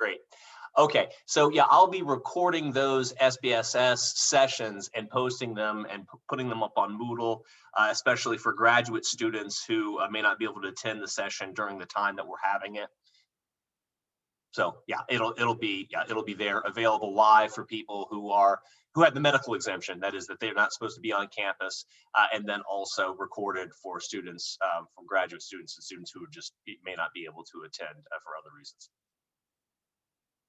Great. Okay, so yeah, I'll be recording those SBSS sessions and posting them and putting them up on Moodle, especially for graduate students who may not be able to attend the session during the time that we're having it. So yeah, it'll be there available live for people who have the medical exemption. That is, that they're not supposed to be on campus, and then also recorded for students, for graduate students and students who just may not be able to attend for other reasons.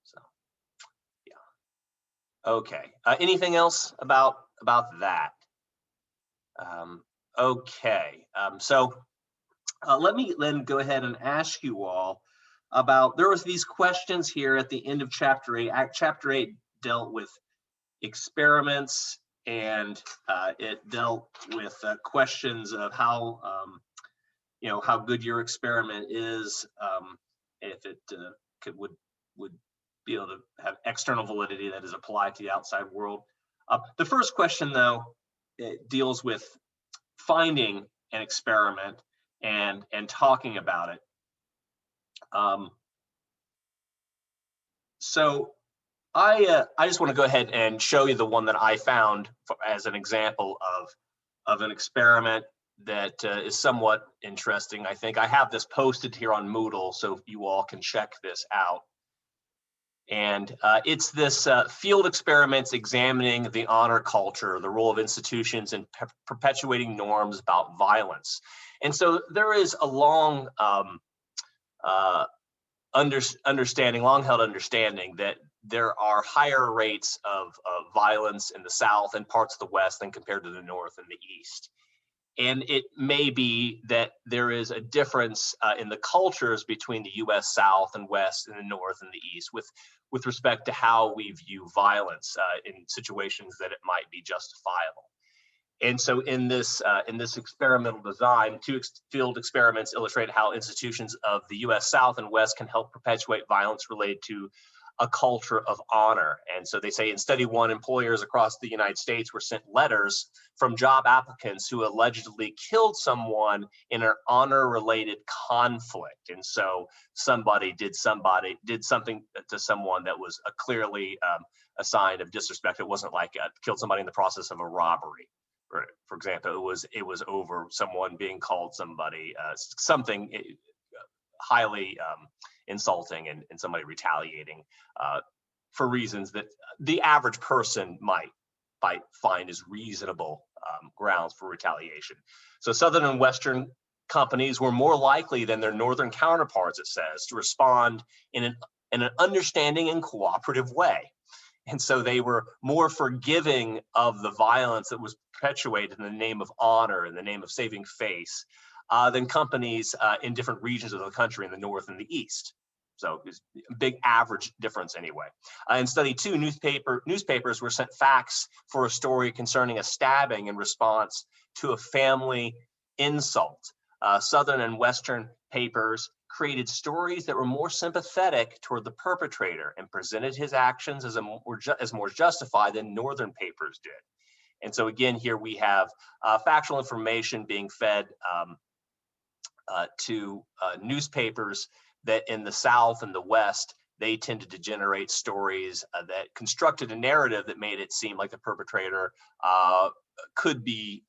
So yeah, okay. Anything else about that? Okay, so let me then go ahead and ask you all about, there was these questions here at the end of chapter 8. Chapter 8 dealt with experiments, and it dealt with questions of how how good your experiment is, if it would be able to have external validity that is applied to the outside world. The first question, though, it deals with finding an experiment and talking about it. So I just want to go ahead and show you the one that I found as an example of an experiment that is somewhat interesting. I think I have this posted here on Moodle, so you all can check this out. And it's this field experiments examining the honor culture, the role of institutions in perpetuating norms about violence. And so there is a long long-held understanding that there are higher rates of violence in the South and parts of the West than compared to the North and the East. And it may be that there is a difference in the cultures between the U.S. South and West and the North and the East with respect to how we view violence in situations that it might be justifiable. And so in this experimental design, two field experiments illustrate how institutions of the U.S. South and West can help perpetuate violence related to a culture of honor. And so they say in study one, employers across the United States were sent letters from job applicants who allegedly killed someone in an honor-related conflict. And so somebody did something to someone that was clearly a sign of disrespect. It wasn't like killed somebody in the process of a robbery. For example, it was over someone being called somebody something highly insulting and somebody retaliating for reasons that the average person might find as reasonable grounds for retaliation. So Southern and Western companies were more likely than their Northern counterparts, it says, to respond in an understanding and cooperative way. And so they were more forgiving of the violence that was perpetuated in the name of honor, in the name of saving face, than companies in different regions of the country in the North and the East. So it's a big average difference anyway. In study two, newspapers were sent facts for a story concerning a stabbing in response to a family insult. Southern and Western papers created stories that were more sympathetic toward the perpetrator and presented his actions as more justified than Northern papers did. And so again, here we have factual information being fed to newspapers that in the South and the West, they tended to generate stories that constructed a narrative that made it seem like the perpetrator could be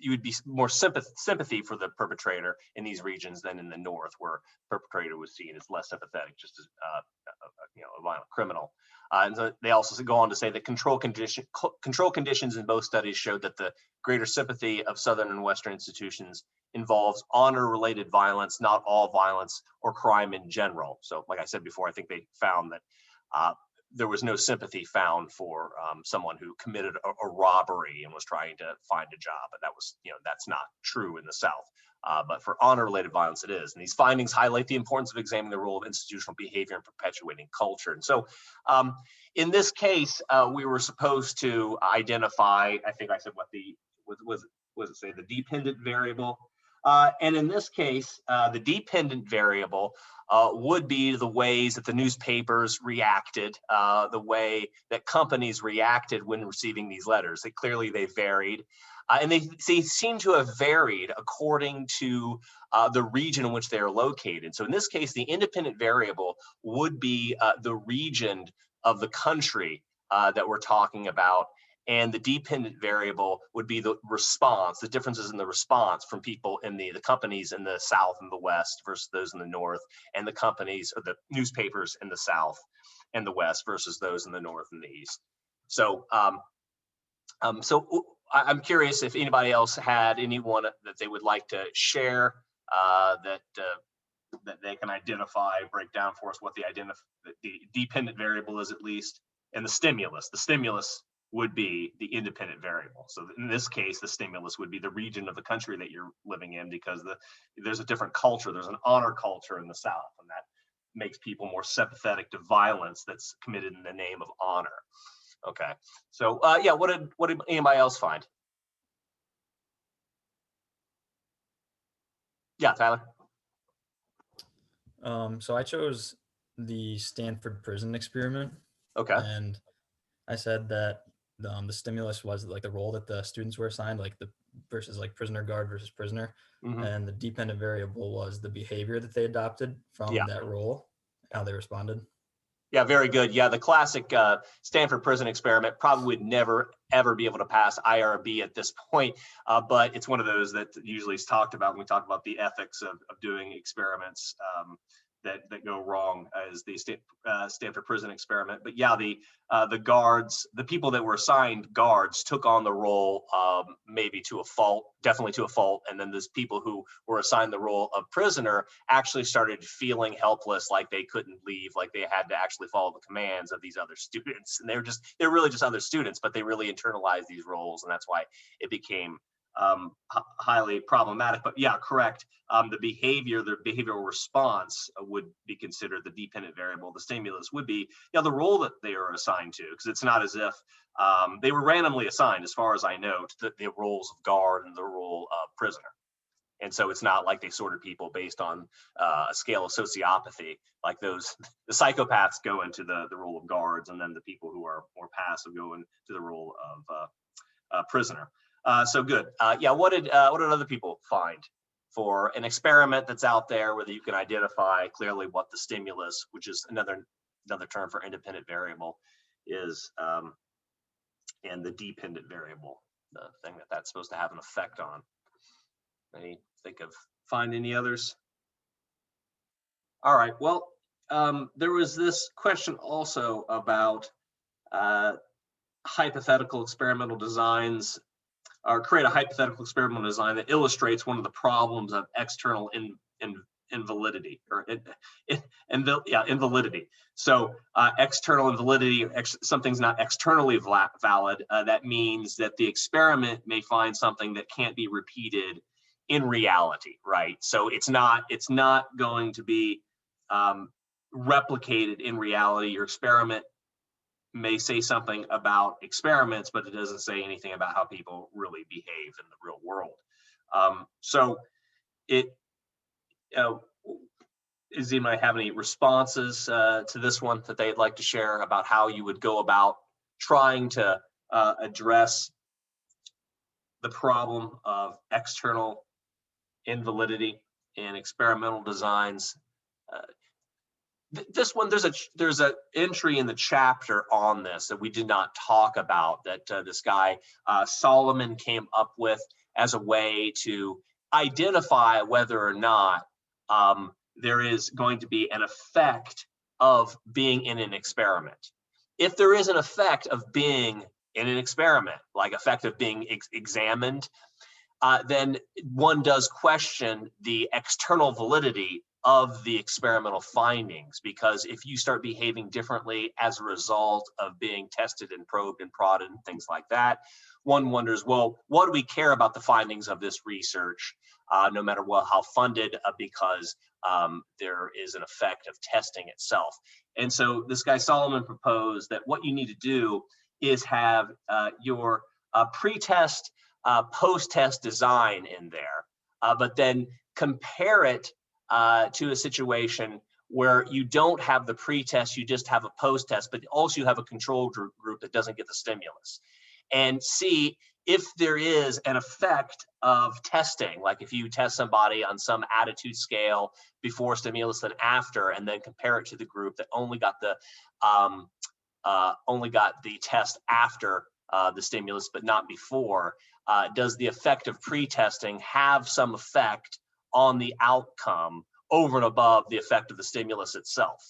you would be more sympathy for the perpetrator in these regions than in the North, where perpetrator was seen as less sympathetic, just as a violent criminal. And so they also go on to say that control conditions in both studies showed that the greater sympathy of Southern and Western institutions involves honor-related violence, not all violence or crime in general. So, like I said before, I think they found that there was no sympathy found for someone who committed a robbery and was trying to find a job, but that was, that's not true in the South. But for honor-related violence, it is. And these findings highlight the importance of examining the role of institutional behavior in perpetuating culture. And so, in this case, we were supposed to identify, I think I said the dependent variable. And in this case, the dependent variable would be the ways that the newspapers reacted, the way that companies reacted when receiving these letters. Clearly they varied. And they seem to have varied according to the region in which they are located. So in this case, the independent variable would be the region of the country that we're talking about. And the dependent variable would be the response, the differences in the response from people in the companies in the South and the West versus those in the North, and the companies or the newspapers in the South and the West versus those in the North and the East. So, I'm curious if anybody else had anyone that they would like to share that they can identify, break down for us what the dependent variable is at least, and the stimulus. The stimulus would be the independent variable. So in this case, the stimulus would be the region of the country that you're living in, because there's a different culture. There's an honor culture in the South, and that makes people more sympathetic to violence that's committed in the name of honor. Okay, so yeah, what did anybody else find? Yeah, Tyler. So I chose the Stanford prison experiment. Okay. And I said that the stimulus was like the role that the students were assigned, like the versus like prisoner guard versus prisoner. And the dependent variable was the behavior that they adopted from that role, how they responded. Yeah, very good. Yeah, the classic Stanford prison experiment probably would never, ever be able to pass IRB at this point, but it's one of those that usually is talked about when we talk about the ethics of doing experiments that go wrong, as the Stanford prison experiment. But yeah, the guards, the people that were assigned guards, took on the role maybe to a fault, definitely to a fault, and then those people who were assigned the role of prisoner actually started feeling helpless, like they couldn't leave, like they had to actually follow the commands of these other students, and they're really just other students, but they really internalized these roles, and that's why it became highly problematic. But yeah, correct. The behavioral response would be considered the dependent variable. The stimulus would be the role that they are assigned to, because it's not as if they were randomly assigned, as far as I know, to the roles of guard and the role of prisoner. And so it's not like they sorted people based on a scale of sociopathy, like the psychopaths go into the role of guards, and then the people who are more passive go into the role of prisoner. So good. Yeah, what did other people find for an experiment that's out there where you can identify clearly what the stimulus, which is another term for independent variable, is, and the dependent variable, the thing that's supposed to have an effect on. Find any others? All right. Well, there was this question also about hypothetical experimental designs, or create a hypothetical experimental design that illustrates one of the problems of external invalidity, or invalidity. So external invalidity, something's not externally valid. That means that the experiment may find something that can't be repeated in reality, right? So it's not going to be replicated in reality. Your experiment may say something about experiments, but it doesn't say anything about how people really behave in the real world. So does anybody have any responses to this one that they'd like to share about how you would go about trying to address the problem of external invalidity in experimental designs? This one, there's a entry in the chapter on this that we did not talk about, that this guy Solomon came up with as a way to identify whether or not there is going to be an effect of being in an experiment. If there is an effect of being in an experiment, like effect of being examined, then one does question the external validity of the experimental findings, because if you start behaving differently as a result of being tested and probed and prodded and things like that, one wonders, well, what do we care about the findings of this research, no matter how funded, because there is an effect of testing itself. And so this guy Solomon proposed that what you need to do is have your pre-test, post-test design in there, but then compare it to a situation where you don't have the pre-test, you just have a post-test, but also you have a control group that doesn't get the stimulus. And see if there is an effect of testing, like if you test somebody on some attitude scale before stimulus and after, and then compare it to the group that only got the test after the stimulus but not before, does the effect of pre-testing have some effect on the outcome over and above the effect of the stimulus itself?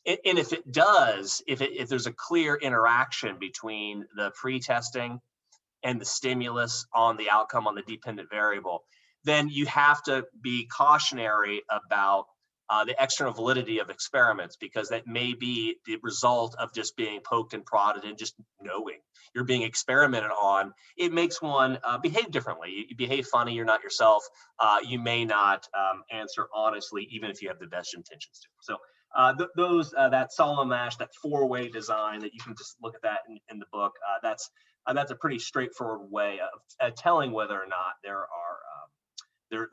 And if it does, if there's a clear interaction between the pre-testing and the stimulus on the outcome on the dependent variable, then you have to be cautionary about the external validity of experiments, because that may be the result of just being poked and prodded and just knowing you're being experimented on. It makes one behave differently. You behave funny, you're not yourself. You may not answer honestly, even if you have the best intentions to. So that solo mash, that four-way design, that you can just look at that in the book. That's a pretty straightforward way of telling whether or not there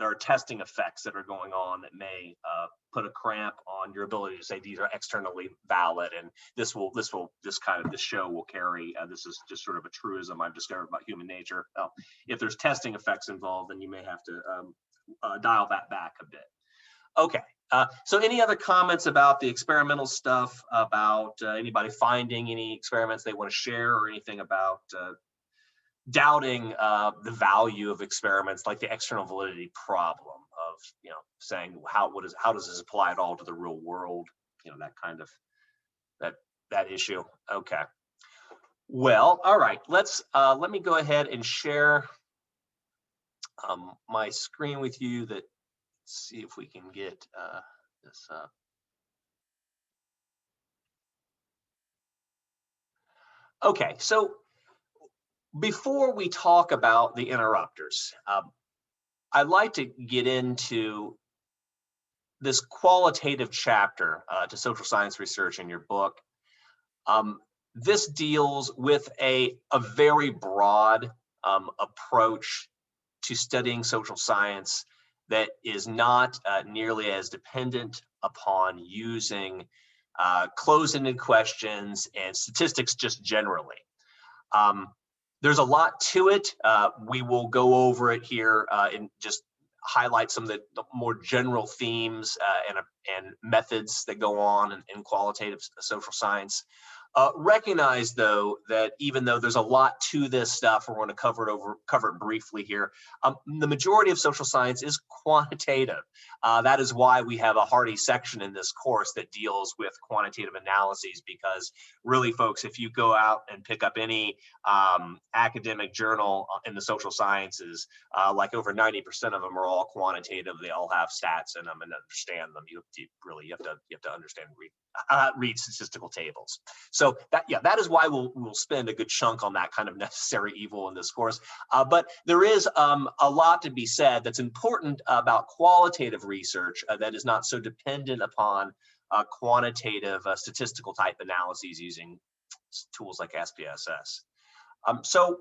are testing effects that are going on that may put a cramp on your ability to say these are externally valid, and this show will carry. This is just sort of a truism I've discovered about human nature. If there's testing effects involved, then you may have to dial that back a bit. Okay. So any other comments about the experimental stuff, about anybody finding any experiments they want to share, or anything about doubting the value of experiments, like the external validity problem of, saying how does this apply at all to the real world, that kind of that issue? Okay. Well, all right, let me go ahead and share my screen with you. Let's see if we can get this up. Okay, so before we talk about the interrupters, I'd like to get into this qualitative chapter to social science research in your book. This deals with a very broad approach to studying social science that is not nearly as dependent upon using closed-ended questions and statistics just generally. There's a lot to it. We will go over it here and just highlight some of the more general themes and methods that go on in qualitative social science. Recognize, though, that even though there's a lot to this stuff, we're going to cover it briefly here. The majority of social science is quantitative. That is why we have a hearty section in this course that deals with quantitative analyses, because really, folks, if you go out and pick up any academic journal in the social sciences, like over 90% of them are all quantitative. They all have stats in them and understand them. You have to understand read statistical tables. So that is why we'll spend a good chunk on that kind of necessary evil in this course. But there is a lot to be said that's important about qualitative research that is not so dependent upon quantitative statistical type analyses using tools like SPSS. So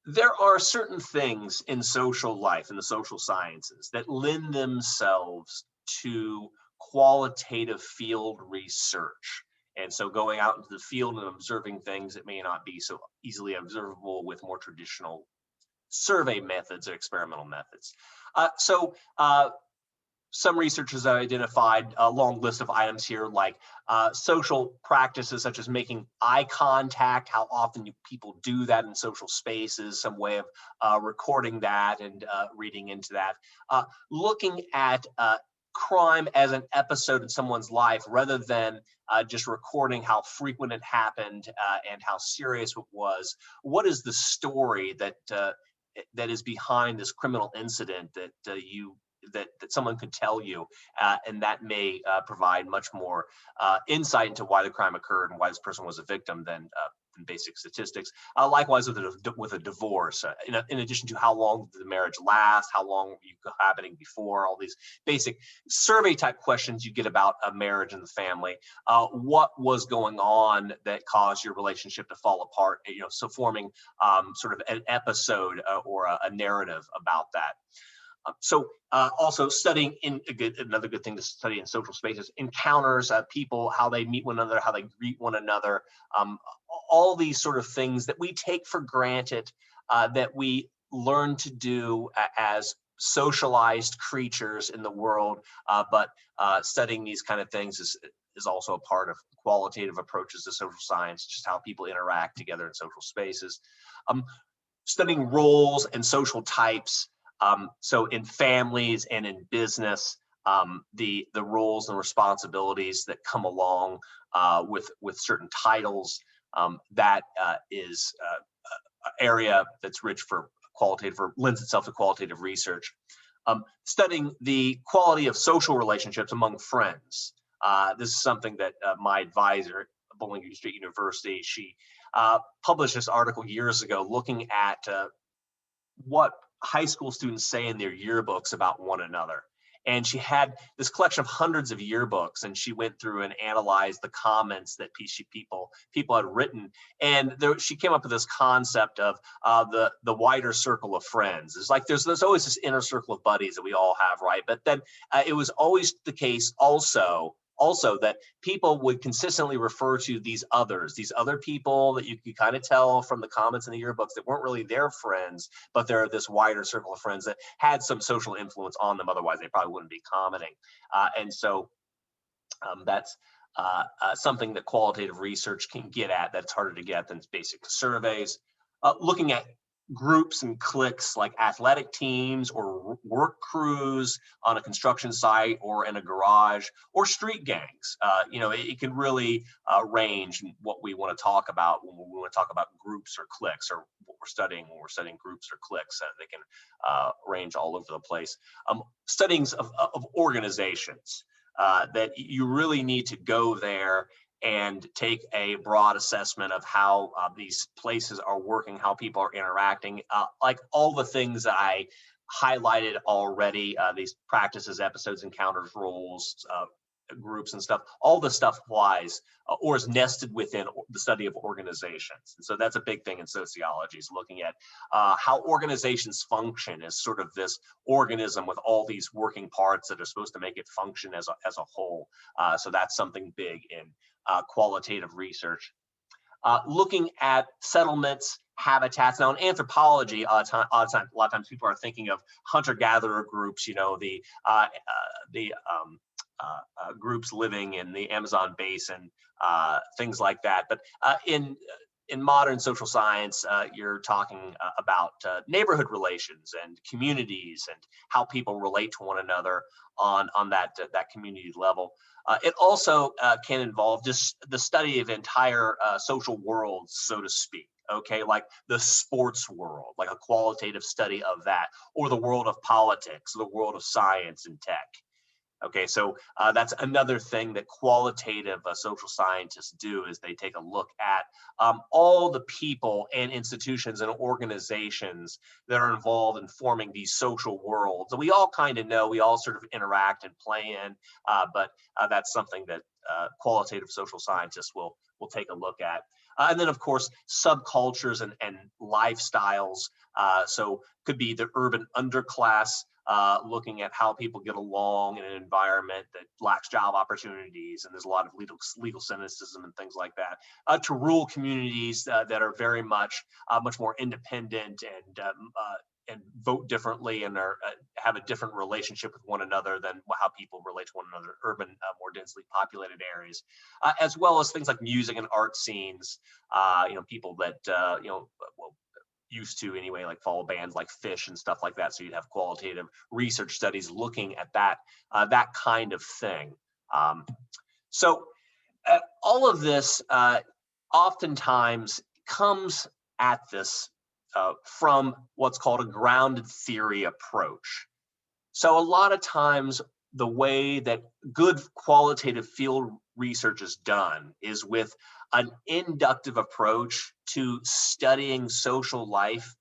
there are certain things in social life, in the social sciences, that lend themselves to qualitative field research. And so going out into the field and observing things that may not be so easily observable with more traditional survey methods or experimental methods. Some researchers have identified a long list of items here, like social practices such as making eye contact, how often people do that in social spaces, some way of recording that and reading into that. Looking at crime as an episode in someone's life rather than just recording how frequent it happened and how serious it was. What is the story that is behind this criminal incident that someone could tell you, and that may provide much more insight into why the crime occurred and why this person was a victim than basic statistics. Likewise with a divorce, in addition to how long did the marriage last, how long were you cohabiting before, all these basic survey type questions you get about a marriage and the family. What was going on that caused your relationship to fall apart? So forming sort of an episode or a narrative about that. Also studying another good thing to study in social spaces, encounters, people, how they meet one another, how they greet one another, all these sort of things that we take for granted that we learn to do as socialized creatures in the world, but studying these kind of things is also a part of qualitative approaches to social science, just how people interact together in social spaces. Studying roles and social types. So in families and in business, the roles and responsibilities that come along with certain titles, that is an area that's rich for qualitative, or lends itself to qualitative research. Studying the quality of social relationships among friends. This is something that my advisor at Bowling Green State University, she published this article years ago looking at what high school students say in their yearbooks about one another. And she had this collection of hundreds of yearbooks, and she went through and analyzed the comments that people had written. And she came up with this concept of the wider circle of friends. It's like there's always this inner circle of buddies that we all have, right? But then it was always the case also that people would consistently refer to these other people that you could kind of tell from the comments in the yearbooks that weren't really their friends, but they're this wider circle of friends that had some social influence on them. Otherwise, they probably wouldn't be commenting. And so that's something that qualitative research can get at that's harder to get than basic surveys. Looking at groups and cliques like athletic teams or work crews on a construction site or in a garage, or street gangs. It can really range in what we want to talk about when we want to talk about groups or cliques, or what we're studying when we're studying groups or cliques. They can range all over the place. Studies of organizations, that you really need to go there and take a broad assessment of how these places are working, how people are interacting, like all the things that I highlighted already, these practices, episodes, encounters, roles, groups and stuff. All the stuff applies or is nested within the study of organizations. And so that's a big thing in sociology, is looking at how organizations function as sort of this organism with all these working parts that are supposed to make it function as a whole. So that's something big in qualitative research. Looking at settlements, habitats. Now in anthropology, a lot of times people are thinking of hunter-gatherer groups, the groups living in the Amazon basin, things like that. But in modern social science, you're talking about neighborhood relations and communities and how people relate to one another on that community level. It also can involve just the study of entire social worlds, so to speak. Okay, like the sports world, like a qualitative study of that, or the world of politics, the world of science and tech. Okay, so that's another thing that qualitative social scientists do, is they take a look at all the people and institutions and organizations that are involved in forming these social worlds. And we all kind of know, we all sort of interact and play in, but that's something that qualitative social scientists will take a look at. And then, of course, subcultures and lifestyles. So could be the urban underclass, looking at how people get along in an environment that lacks job opportunities, and there's a lot of legal cynicism and things like that, to rural communities that are very much more independent and vote differently and have a different relationship with one another than how people relate to one another in urban, more densely populated areas, as well as things like music and art scenes. People that used to anyway, like follow bands like Fish and stuff like that. So you'd have qualitative research studies looking at that kind of thing. So all of this oftentimes comes at this from what's called a grounded theory approach. So a lot of times the way that good qualitative field research is done is with an inductive approach to studying social life,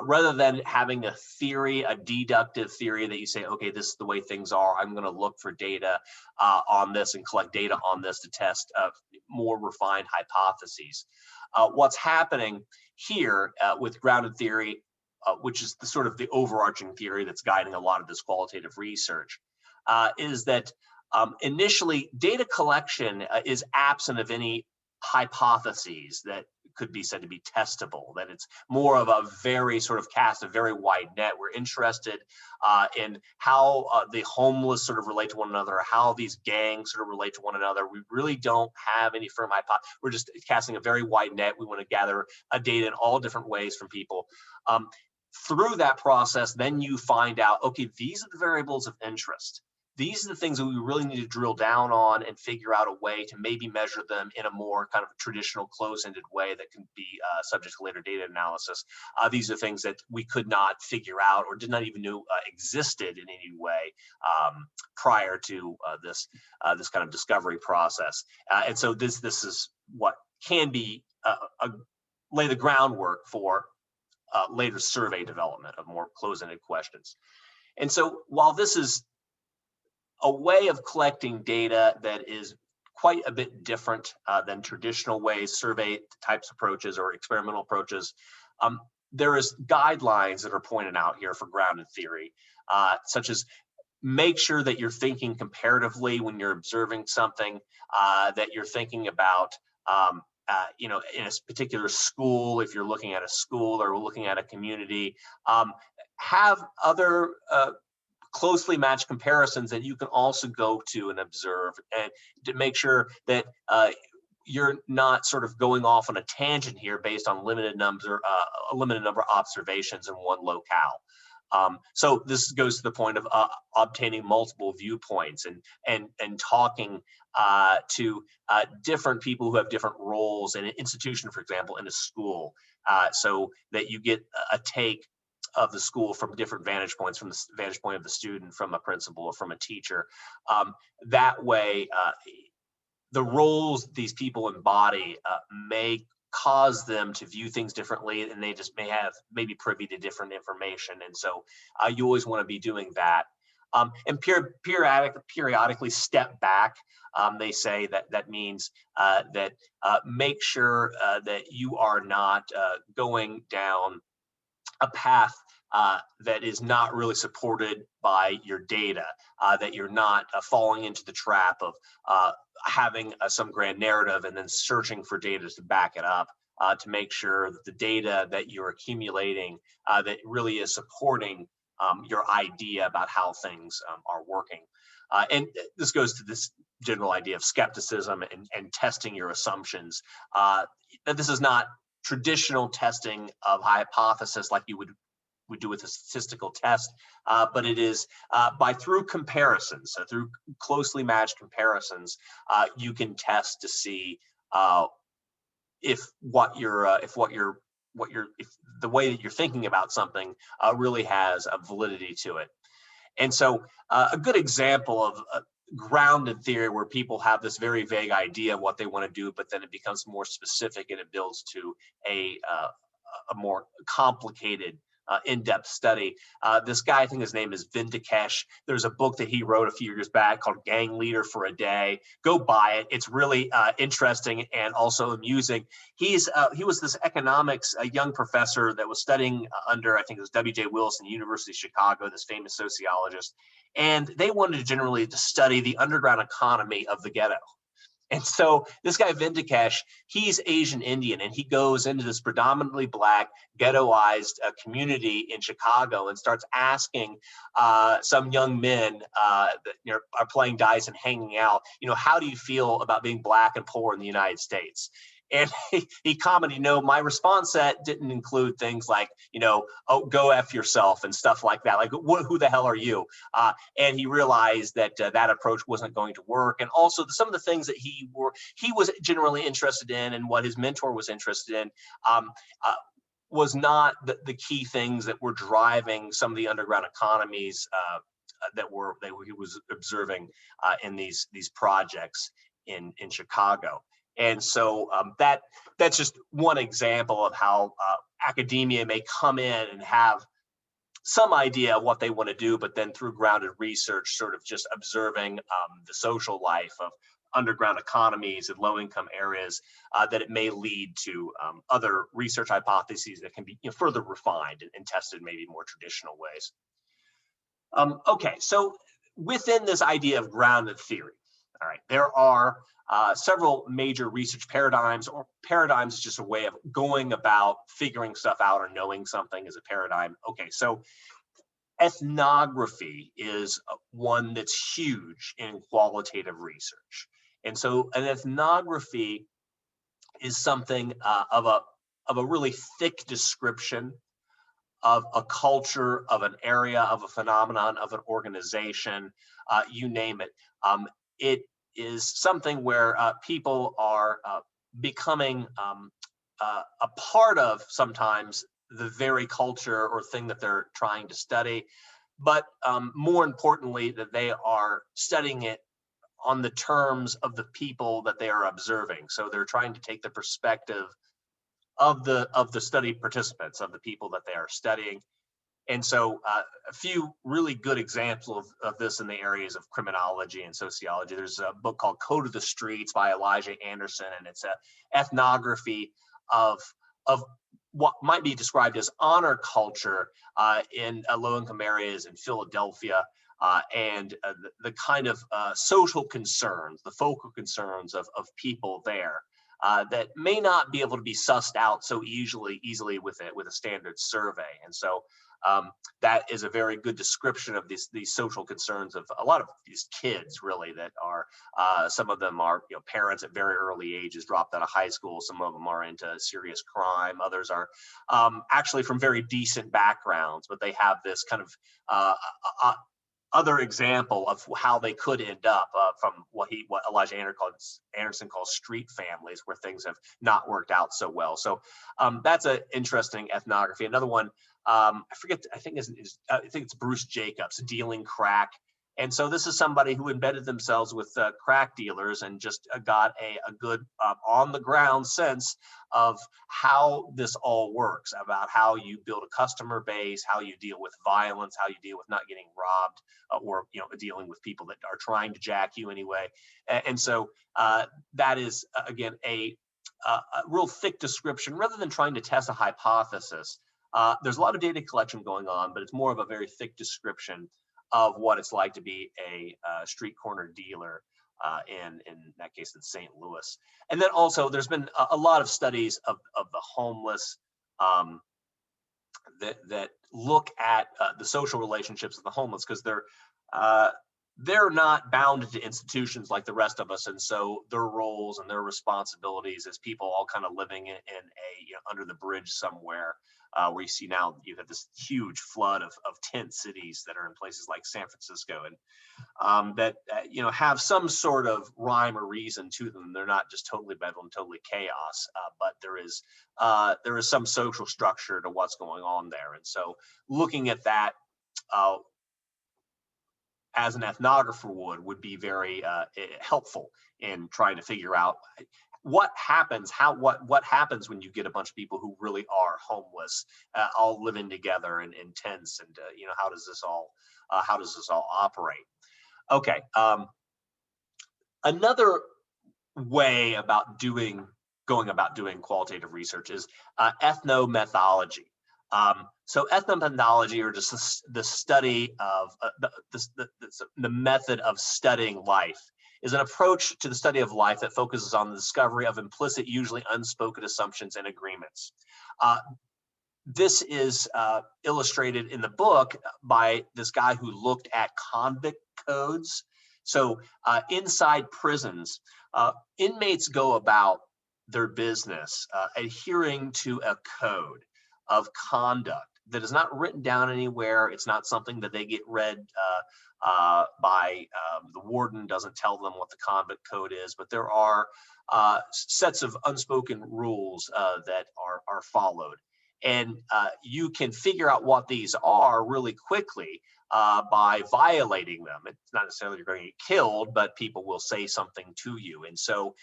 rather than having a theory, a deductive theory that you say, okay, this is the way things are. I'm going to look for data on this and collect data on this to test more refined hypotheses. What's happening here with grounded theory, which is the sort of the overarching theory that's guiding a lot of this qualitative research, is that initially data collection is absent of any hypotheses that could be said to be testable, that it's more of a very sort of cast a very wide net. We're interested in how the homeless sort of relate to one another, how these gangs sort of relate to one another. We really don't have any firm hypothesis. We're just casting a very wide net. We want to gather data in all different ways from people. Through that process, then you find out, okay, these are the variables of interest. These are the things that we really need to drill down on and figure out a way to maybe measure them in a more kind of traditional close-ended way that can be subject to later data analysis. These are things that we could not figure out or did not even know existed in any way prior to this kind of discovery process. And so this is what can be lay the groundwork for later survey development of more close-ended questions. And so while this is a way of collecting data that is quite a bit different than traditional ways, survey types approaches or experimental approaches, there is guidelines that are pointed out here for grounded theory, such as make sure that you're thinking comparatively when you're observing something, that you're thinking about in a particular school, if you're looking at a school or looking at a community, have other closely matched comparisons that you can also go to and observe, and to make sure that you're not sort of going off on a tangent here based on a limited number of observations in one locale. So this goes to the point of obtaining multiple viewpoints and talking to different people who have different roles in an institution, for example, in a school, so that you get a take of the school from different vantage points, from the vantage point of the student, from a principal, or from a teacher. That way, the roles these people embody may cause them to view things differently, and they just may have maybe privy to different information. And so you always want to be doing that. And periodically step back. They say that means that make sure that you are not going down a path that is not really supported by your data, that you're not falling into the trap of having some grand narrative and then searching for data to back it up, to make sure that the data that you're accumulating that really is supporting your idea about how things are working. And this goes to this general idea of skepticism and testing your assumptions. That this is not traditional testing of hypothesis like you would do with a statistical test, but it is through comparisons, so through closely matched comparisons, you can test to see if the way that you're thinking about something really has a validity to it. And so a good example of grounded theory where people have this very vague idea of what they want to do, but then it becomes more specific and it builds to a more complicated in-depth study. This guy, I think his name is Vindikesh. There's a book that he wrote a few years back called Gang Leader for a Day. Go buy it. It's really interesting and also amusing. He was this economics, a young professor that was studying under, I think it was W.J. Wilson, University of Chicago, this famous sociologist. And they wanted to generally to study the underground economy of the ghetto. And so this guy Vindikesh, he's Asian Indian, and he goes into this predominantly Black ghettoized community in Chicago and starts asking some young men that are playing dice and hanging out, how do you feel about being Black and poor in the United States? And he commented, my response set didn't include things like, oh, go F yourself and stuff like that. Like, who the hell are you? And he realized that that approach wasn't going to work. And also some of the things that he was generally interested in and what his mentor was interested in was not the key things that were driving some of the underground economies that he was observing in these projects in Chicago. And so that's just one example of how academia may come in and have some idea of what they want to do, but then through grounded research, sort of just observing the social life of underground economies and low-income areas, that it may lead to other research hypotheses that can be further refined and tested maybe more traditional ways. Okay, so within this idea of grounded theory, All right, there are several major research paradigms, or paradigms is just a way of going about figuring stuff out or knowing something is a paradigm. Okay, so ethnography is one that's huge in qualitative research. And so an ethnography is something of a really thick description of a culture, of an area, of a phenomenon, of an organization, you name it. It is something where people are becoming a part of sometimes the very culture or thing that they're trying to study, but more importantly, that they are studying it on the terms of the people that they are observing. So they're trying to take the perspective of the study participants, of the people that they are studying. And so a few really good examples of this in the areas of criminology and sociology. There's a book called Code of the Streets by Elijah Anderson, and it's a ethnography of what might be described as honor culture in low-income areas in Philadelphia, and the kind of social concerns, the focal concerns of people there. That may not be able to be sussed out so easily with a standard survey. And so that is a very good description of these social concerns of a lot of these kids, really, that are some of them are parents at very early ages, dropped out of high school. Some of them are into serious crime. Others are actually from very decent backgrounds, but they have this kind of other example of how they could end up from what Elijah Anderson calls street families, where things have not worked out so well. So that's an interesting ethnography. Another one, I forget, I think it's Bruce Jacobs, Dealing Crack. And so this is somebody who embedded themselves with crack dealers and just got a good on the ground sense of how this all works, about how you build a customer base, how you deal with violence, how you deal with not getting robbed, or dealing with people that are trying to jack you anyway. And so that is again a real thick description rather than trying to test a hypothesis. There's a lot of data collection going on, but it's more of a very thick description of what it's like to be a street corner dealer in that case in St. Louis. And then also there's been a lot of studies of the homeless that look at the social relationships of the homeless, because they're not bound to institutions like the rest of us, and so their roles and their responsibilities as people all kind of living in a under the bridge somewhere, where you see now you have this huge flood of tent cities that are in places like San Francisco, and that have some sort of rhyme or reason to them. They're not just totally bedlam, totally chaos, but there is some social structure to what's going on there. And so looking at that as an ethnographer would be very helpful in trying to figure out what happens, what happens when you get a bunch of people who really are homeless, all living together in tents, and how does this all operate? Okay, another way about going about doing qualitative research is ethnomethodology. So ethnomethodology, or just the study of the method of studying life, is an approach to the study of life that focuses on the discovery of implicit, usually unspoken assumptions and agreements. This is illustrated in the book by this guy who looked at convict codes. So inside prisons, inmates go about their business adhering to a code of conduct that is not written down anywhere. It's not something that they get read by the warden, doesn't tell them what the convict code is, but there are sets of unspoken rules that are followed. And you can figure out what these are really quickly by violating them. It's not necessarily you're going to get killed, but people will say something to you. And so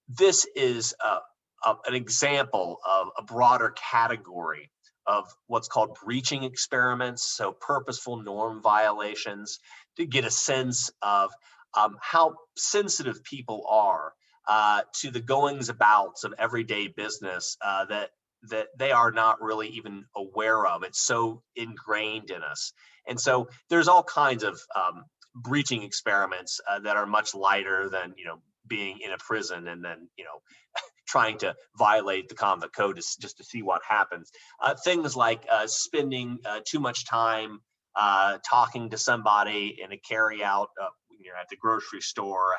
this is an example of a broader category of what's called breaching experiments, so purposeful norm violations, to get a sense of how sensitive people are to the goings abouts of everyday business that they are not really even aware of. It's so ingrained in us. And so there's all kinds of breaching experiments that are much lighter than, being in a prison and then, trying to violate the conduct code just to see what happens. Things like spending too much time talking to somebody in a carry-out, at the grocery store,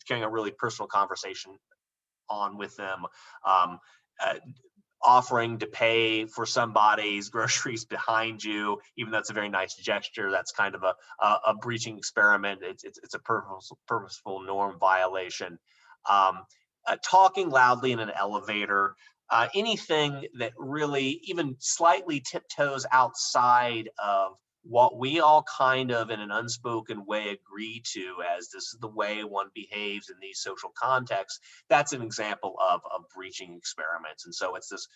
carrying a really personal conversation on with them, um, uh, offering to pay for somebody's groceries behind you, even though it's a very nice gesture. That's kind of a breaching experiment. It's a purposeful norm violation. Um, Talking loudly in an elevator, anything that really even slightly tiptoes outside of what we all kind of in an unspoken way agree to as this is the way one behaves in these social contexts, that's an example of breaching experiments. And so it's this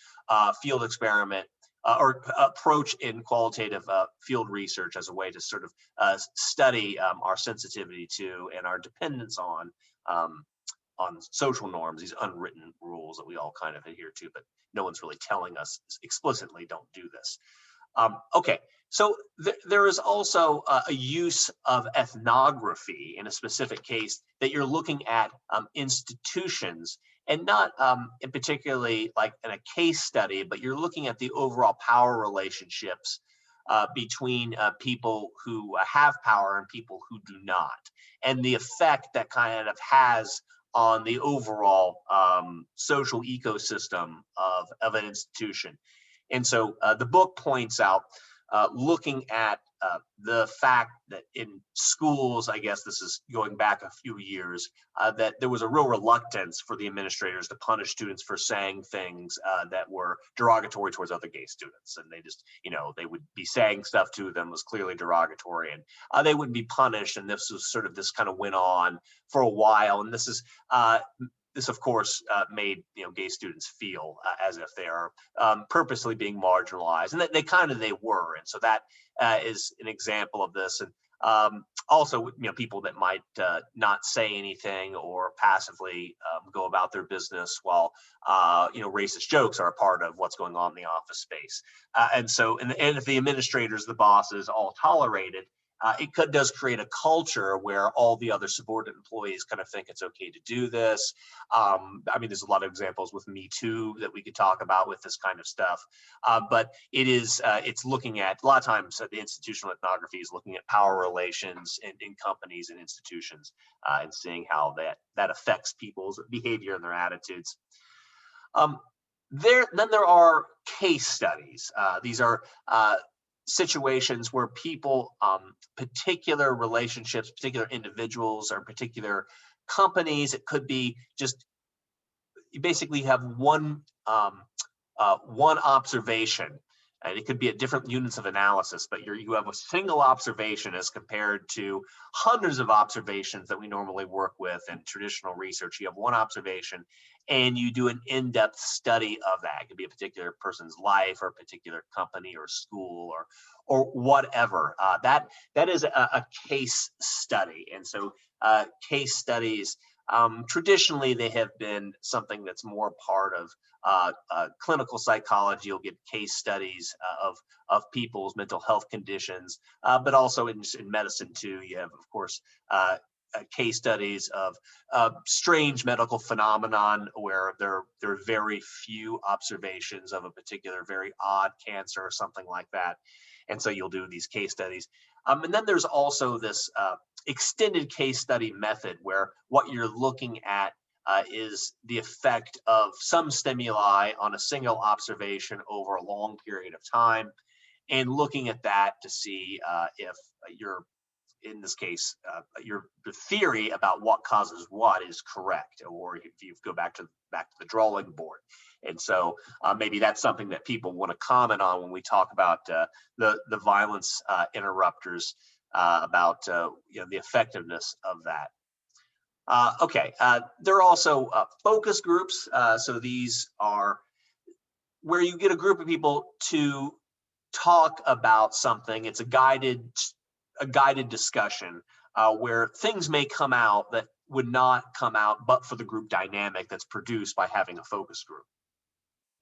field experiment or approach in qualitative field research as a way to sort of study our sensitivity to and our dependence um, on social norms, these unwritten rules that we all kind of adhere to, but no one's really telling us explicitly don't do this. Okay, so there is also a use of ethnography in a specific case that you're looking at institutions and not in particularly like in a case study, but you're looking at the overall power relationships between people who have power and people who do not, and the effect that kind of has on the overall social ecosystem of an institution. And so the book points out, looking at the fact that in schools, I guess this is going back a few years, that there was a real reluctance for the administrators to punish students for saying things that were derogatory towards other gay students. And they just, they would be saying stuff to them was clearly derogatory, and they wouldn't be punished. And this kind of went on for a while. And this, of course, made gay students feel as if they are purposely being marginalized, and that they were, and so that is an example of this. And also, people that might not say anything or passively go about their business while racist jokes are a part of what's going on in the office space. And if the administrators, the bosses, all tolerate it, does create a culture where all the other subordinate employees kind of think it's okay to do this. There's a lot of examples with Me Too that we could talk about with this kind of stuff. But it's looking at, a lot of times, the institutional ethnography is looking at power relations in companies and institutions and seeing how that affects people's behavior and their attitudes. There are case studies. These are situations where people, particular relationships, particular individuals, or particular companies, it could be just you basically have one observation, and it could be at different units of analysis, but you have a single observation as compared to hundreds of observations that we normally work with in traditional research. You have one observation, and you do an in-depth study of that. It could be a particular person's life, or a particular company, or school, or whatever. That is a case study, and so case studies. Traditionally, they have been something that's more part of clinical psychology. You'll get case studies of people's mental health conditions, but also in medicine too. You have, of course, case studies of strange medical phenomenon where there are very few observations of a particular very odd cancer or something like that. And so you'll do these case studies. And then there's also this extended case study method where what you're looking at is the effect of some stimuli on a single observation over a long period of time, and looking at that to see if in this case, your theory about what causes what is correct, or if you go back to the drawing board. And so maybe that's something that people want to comment on when we talk about the violence interrupters, about the effectiveness of that. Okay, there are also focus groups. So these are where you get a group of people to talk about something. It's a guided discussion where things may come out that would not come out but for the group dynamic that's produced by having a focus group.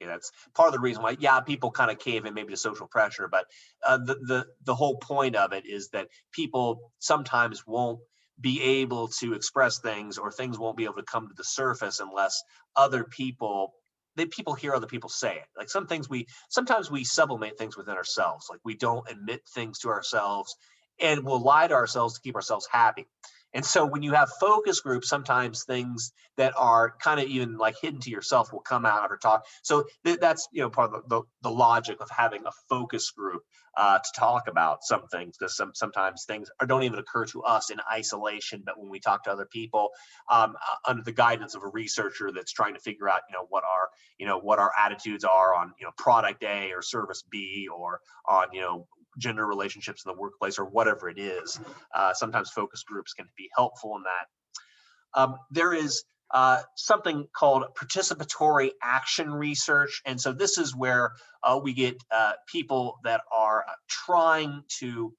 That's part of the reason why, yeah, people kind of cave in maybe to social pressure, but the whole point of it is that people sometimes won't be able to express things, or things won't be able to come to the surface unless other people people hear other people say it. Like sometimes we sublimate things within ourselves. Like we don't admit things to ourselves, and we'll lie to ourselves to keep ourselves happy. And so when you have focus groups, sometimes things that are kind of even like hidden to yourself will come out or talk. So that's, part of the logic of having a focus group to talk about some things, because sometimes things don't even occur to us in isolation, but when we talk to other people under the guidance of a researcher that's trying to figure out, what our attitudes are on, product A or service B, or on, gender relationships in the workplace, or whatever it is. Sometimes focus groups can be helpful in that. There is something called participatory action research. And so this is where we get people that are trying to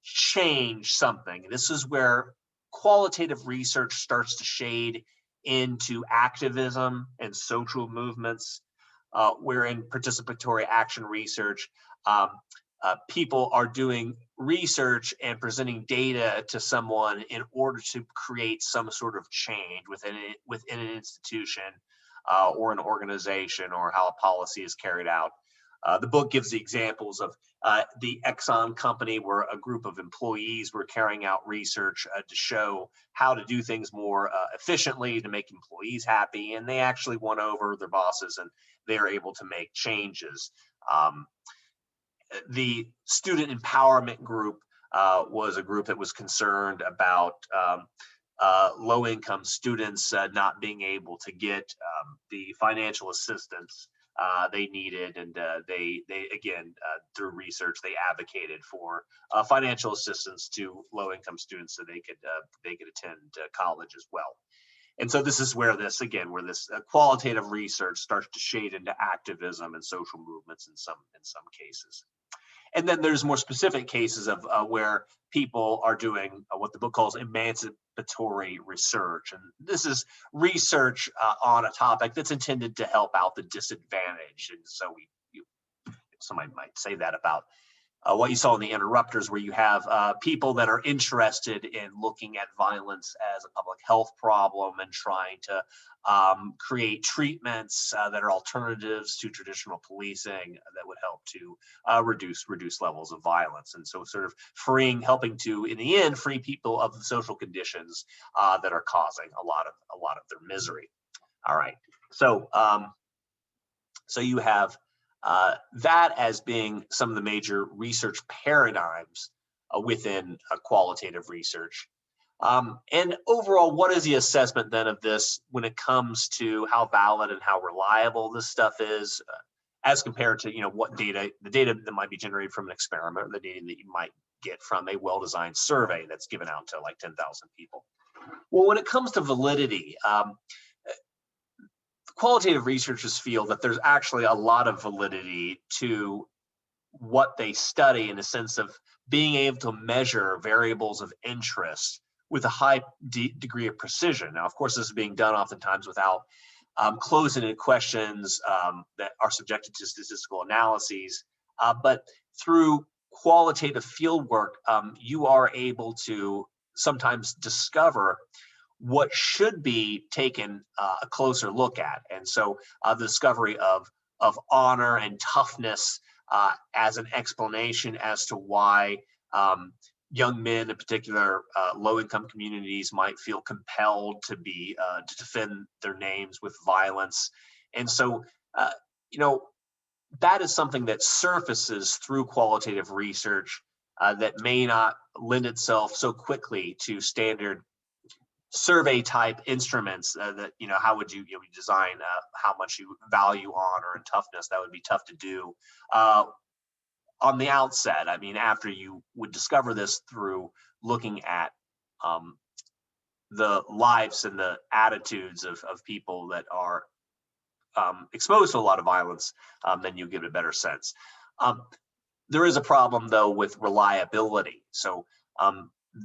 change something. This is where qualitative research starts to shade into activism and social movements, where in participatory action research, people are doing research and presenting data to someone in order to create some sort of change within an institution or an organization, or how a policy is carried out. The book gives the examples of the Exxon company, where a group of employees were carrying out research to show how to do things more efficiently to make employees happy, and they actually won over their bosses, and they're able to make changes. The student empowerment group was a group that was concerned about low-income students not being able to get the financial assistance they needed, and they again, through research, they advocated for financial assistance to low-income students so they could attend college as well. And so this is where this qualitative research starts to shade into activism and social movements in some cases. And then there's more specific cases of where people are doing what the book calls emancipatory research. And this is research on a topic that's intended to help out the disadvantaged. And so somebody might say that about what you saw in the interrupters, where you have people that are interested in looking at violence as a public health problem and trying to create treatments that are alternatives to traditional policing that would help to reduce levels of violence. And so sort of helping to, in the end, free people of the social conditions that are causing a lot of their misery. All right. So so you have that as being some of the major research paradigms within qualitative research. And overall, what is the assessment then of this when it comes to how valid and how reliable this stuff is, as compared to the data that might be generated from an experiment, or the data that you might get from a well-designed survey that's given out to like 10,000 people? Well, when it comes to validity, qualitative researchers feel that there's actually a lot of validity to what they study, in the sense of being able to measure variables of interest with a high degree of precision. Now, of course, this is being done oftentimes without closed-ended questions that are subjected to statistical analyses, but through qualitative field work, you are able to sometimes discover what should be taken a closer look at. And so the discovery of honor and toughness as an explanation as to why young men, in particular low-income communities, might feel compelled to defend their names with violence. And so, that is something that surfaces through qualitative research that may not lend itself so quickly to standard survey type instruments that, how would you design how much you value honor and toughness? That would be tough to do on the outset. I mean, after you would discover this through looking at the lives and the attitudes of people that are exposed to a lot of violence, then you get a better sense. There is a problem, though, with reliability. So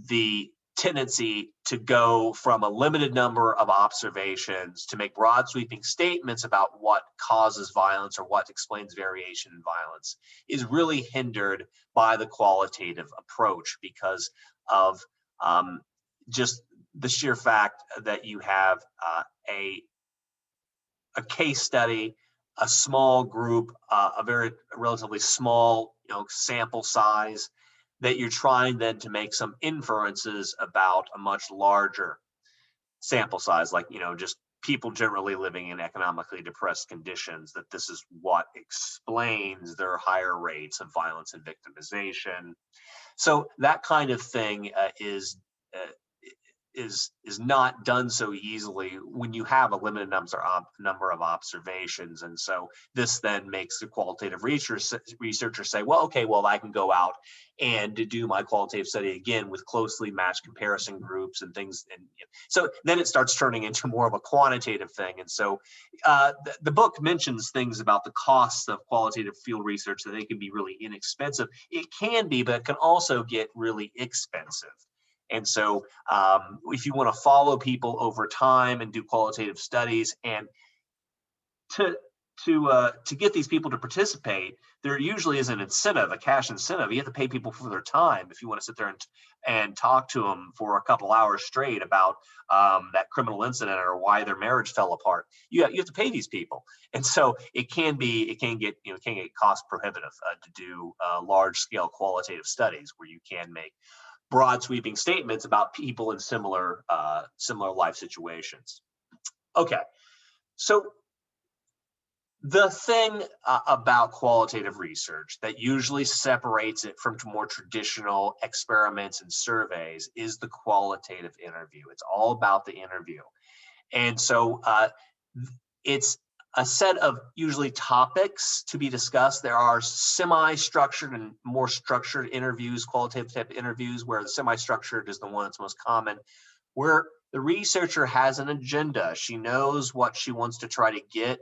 the tendency to go from a limited number of observations to make broad sweeping statements about what causes violence or what explains variation in violence is really hindered by the qualitative approach because of just the sheer fact that you have a case study, a small group, a very relatively small sample size, that you're trying then to make some inferences about a much larger sample size, like just people generally living in economically depressed conditions, that this is what explains their higher rates of violence and victimization. So that kind of thing is not done so easily when you have a limited number of observations. And so this then makes the qualitative researcher say, well, okay, well, I can go out and to do my qualitative study again with closely matched comparison groups and things. And so then it starts turning into more of a quantitative thing. And so the book mentions things about the costs of qualitative field research, that they can be really inexpensive. It can be, but it can also get really expensive. And so if you want to follow people over time and do qualitative studies, and to get these people to participate, there usually is an incentive, a cash incentive. You have to pay people for their time if you want to sit there and talk to them for a couple hours straight about that criminal incident or why their marriage fell apart. You have to pay these people, and so it can get cost prohibitive to do large scale qualitative studies where you can make broad sweeping statements about people in similar life situations. Okay, so the thing about qualitative research that usually separates it from more traditional experiments and surveys is the qualitative interview. It's all about the interview. And so it's a set of usually topics to be discussed. There are semi-structured and more structured interviews, qualitative type interviews, where the semi-structured is the one that's most common, where the researcher has an agenda. She knows what she wants to try to get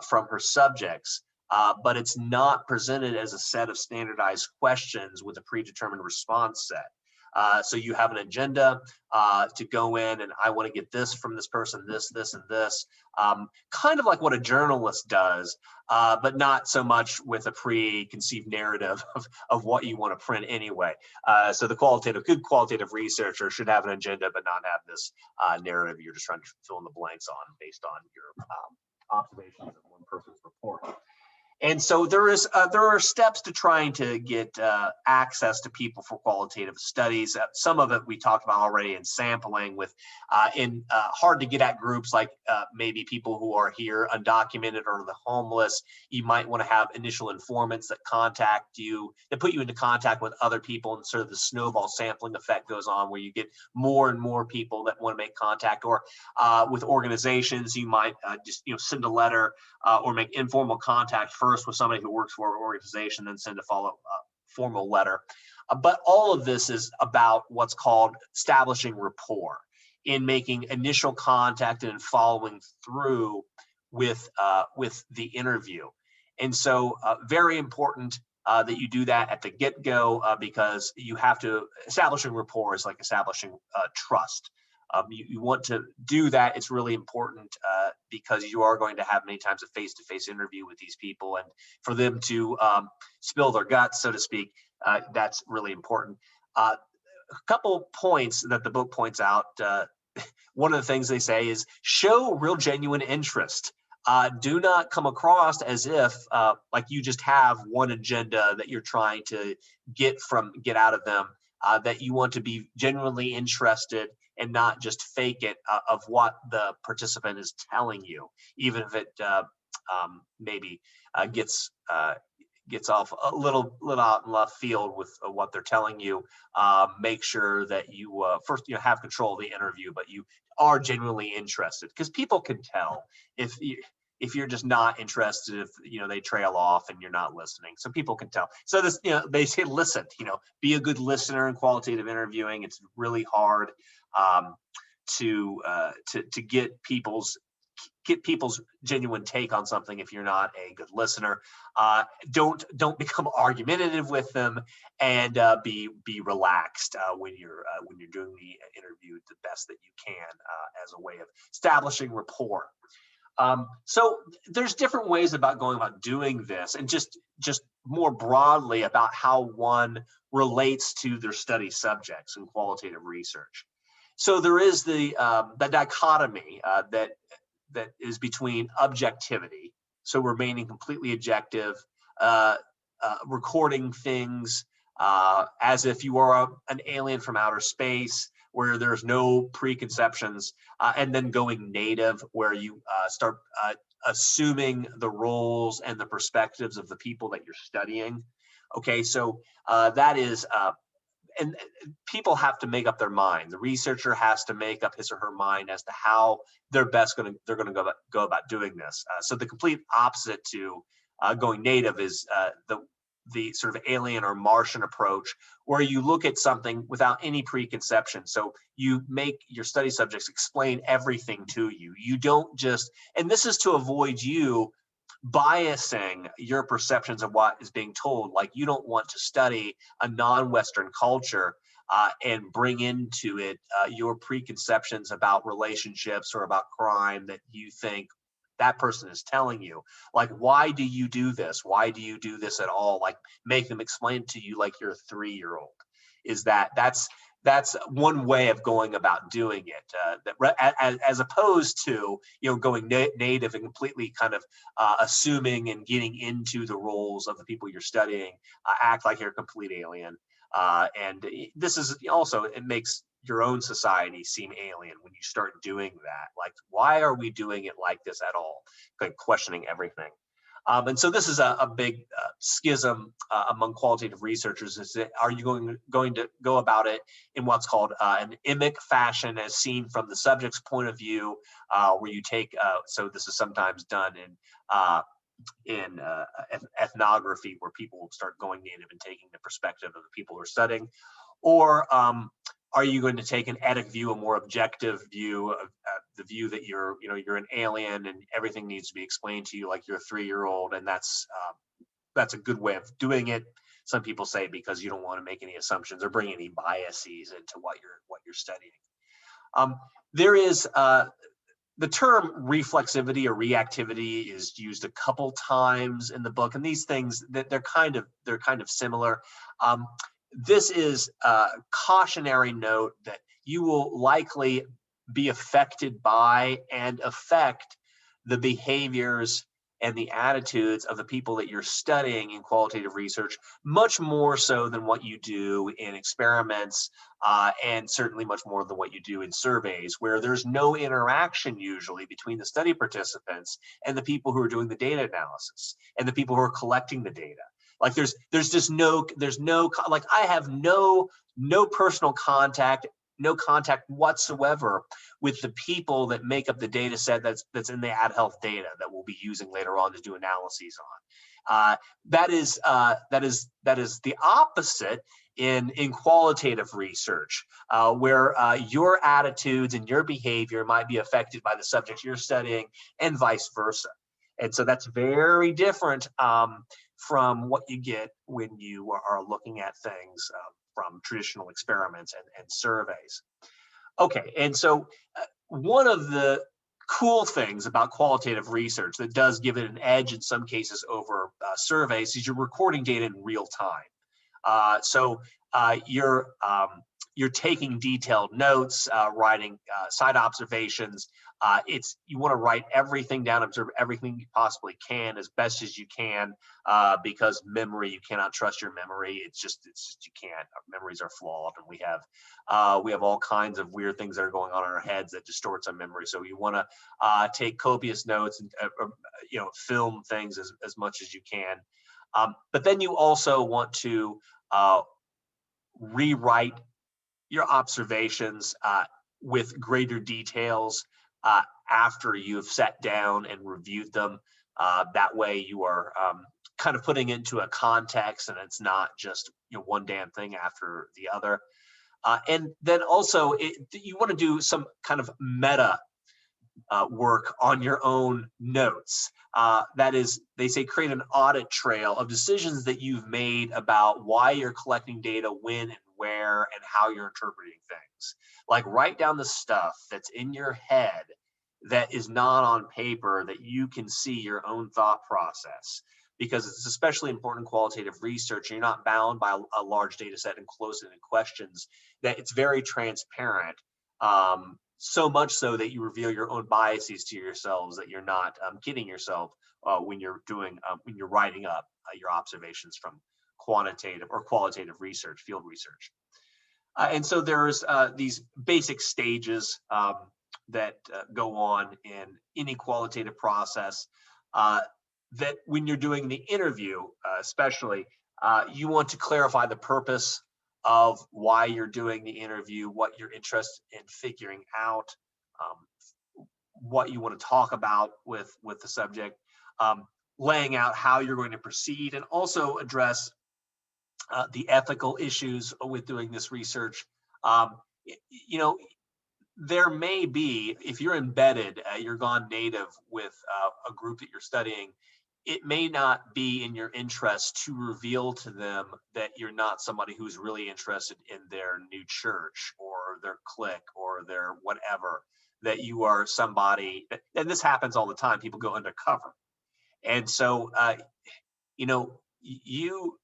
from her subjects, but it's not presented as a set of standardized questions with a predetermined response set. So you have an agenda to go in, and I want to get this from this person, this, and this, kind of like what a journalist does, but not so much with a preconceived narrative of what you want to print anyway. So the good qualitative researcher should have an agenda, but not have this narrative you're just trying to fill in the blanks on based on your observations of one person's report. And so there are steps to trying to get access to people for qualitative studies. Some of it we talked about already in sampling, with hard to get at groups like maybe people who are here undocumented or the homeless. You might want to have initial informants that contact you, that put you into contact with other people, and sort of the snowball sampling effect goes on, where you get more and more people that want to make contact. Or with organizations, you might just send a letter or make informal contact first with somebody who works for an organization, then send a follow-up formal letter. But all of this is about what's called establishing rapport, in making initial contact and following through with the interview. And so very important that you do that at the get-go, because you have to, establishing rapport is like establishing trust. You want to do that. It's really important because you are going to have many times a face-to-face interview with these people, and for them to spill their guts, so to speak, that's really important. A couple points that the book points out. One of the things they say is show real genuine interest. Do not come across as if like you just have one agenda that you're trying to get out of them, that you want to be genuinely interested and not just fake it of what the participant is telling you, even if it maybe gets off a little out in left field with what they're telling you. Make sure that you first have control of the interview, but you are genuinely interested, because people can tell if you're just not interested, if they trail off and you're not listening. So people can tell. So this, they say listen, be a good listener in qualitative interviewing. It's really hard to get people's get people's genuine take on something if you're not a good listener. Don't become argumentative with them, and be relaxed when you're doing the interview the best that you can as a way of establishing rapport. So there's different ways about going about doing this, and just more broadly about how one relates to their study subjects in qualitative research. So there is the dichotomy that is between objectivity, so remaining completely objective, recording things as if you are an alien from outer space, where there's no preconceptions, and then going native, where you start assuming the roles and the perspectives of the people that you're studying. Okay, so that is, and people have to make up their mind. The researcher has to make up his or her mind as to how they're going to go about doing this. So the complete opposite to going native is the sort of alien or Martian approach, where you look at something without any preconception. So you make your study subjects explain everything to you. You don't just, and this is to avoid you biasing your perceptions of what is being told. Like, you don't want to study a non-Western culture and bring into it your preconceptions about relationships or about crime that you think that person is telling you. Like, why do you do this? Why do you do this at all? Like, make them explain to you like you're a 3-year-old. That's one way of going about doing it, as opposed to going native and completely kind of assuming and getting into the roles of the people you're studying, act like you're a complete alien. And this is also, it makes your own society seem alien when you start doing that. Like, why are we doing it like this at all? Like, questioning everything. And so this is a big schism among qualitative researchers. Is that, are you going to go about it in what's called an imic fashion, as seen from the subject's point of view, where you take, so this is sometimes done in ethnography, where people will start going native and taking the perspective of the people who are studying, or are you going to take an etic view, a more objective view of the view that you're an alien and everything needs to be explained to you like you're a 3-year-old, and that's a good way of doing it. Some people say because you don't want to make any assumptions or bring any biases into what you're studying. There is the term reflexivity or reactivity is used a couple times in the book, and these things they're kind of similar. This is a cautionary note that you will likely be affected by and affect the behaviors and the attitudes of the people that you're studying in qualitative research, much more so than what you do in experiments, and certainly much more than what you do in surveys, where there's no interaction usually between the study participants and the people who are doing the data analysis and the people who are collecting the data. Like, there's just no, like, I have no personal contact, no contact whatsoever with the people that make up the data set that's in the ad health data that we'll be using later on to do analyses on. That is the opposite in qualitative research, where your attitudes and your behavior might be affected by the subject you're studying, and vice versa. And so that's very different from what you get when you are looking at things from traditional experiments and surveys. Okay, and so one of the cool things about qualitative research that does give it an edge in some cases over surveys is you're recording data in real time. So you're taking detailed notes, writing side observations. You want to write everything down, observe everything you possibly can as best as you can, because memory, you cannot trust your memory. It's just you can't. Our memories are flawed, and we have all kinds of weird things that are going on in our heads that distorts our memory. So you want to take copious notes and film things as much as you can. But then you also want to rewrite your observations with greater details after you've sat down and reviewed them. That way you are kind of putting into a context, and it's not just one damn thing after the other. And then also you want to do some kind of meta work on your own notes. That is, they say create an audit trail of decisions that you've made about why you're collecting data, when and where, and how you're interpreting things. Like write down the stuff that's in your head that is not on paper, that you can see your own thought process, because it's especially important in qualitative research. You're not bound by a large data set and close-ended questions, that it's very transparent. So much so that you reveal your own biases to yourselves, that you're not kidding yourself when you're writing up your observations from quantitative or qualitative research, field research. And so there's these basic stages that go on in any qualitative process, that when you're doing the interview, especially, you want to clarify the purpose of why you're doing the interview, what you're interested in figuring out, what you want to talk about with the subject, laying out how you're going to proceed, and also address the ethical issues with doing this research. You know, there may be, if you're embedded, you're gone native with a group that you're studying, it may not be in your interest to reveal to them that you're not somebody who's really interested in their new church or their clique or their whatever, that you are somebody, and this happens all the time, people go undercover. And so, you know, you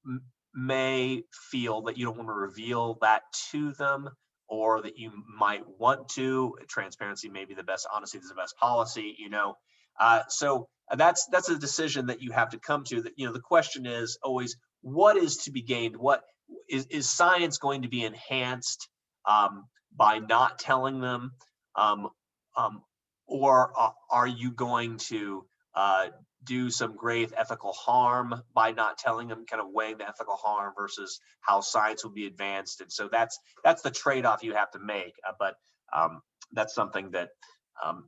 may feel that you don't want to reveal that to them, or that you might want to. Transparency may be the best, honesty is the best policy, you know. So that's a decision that you have to come to. That, you know, the question is always, what is to be gained? What is science going to be enhanced by not telling them, um, or are you going to do some grave ethical harm by not telling them, kind of weighing the ethical harm versus how science will be advanced? And so that's the trade-off you have to make. But that's something that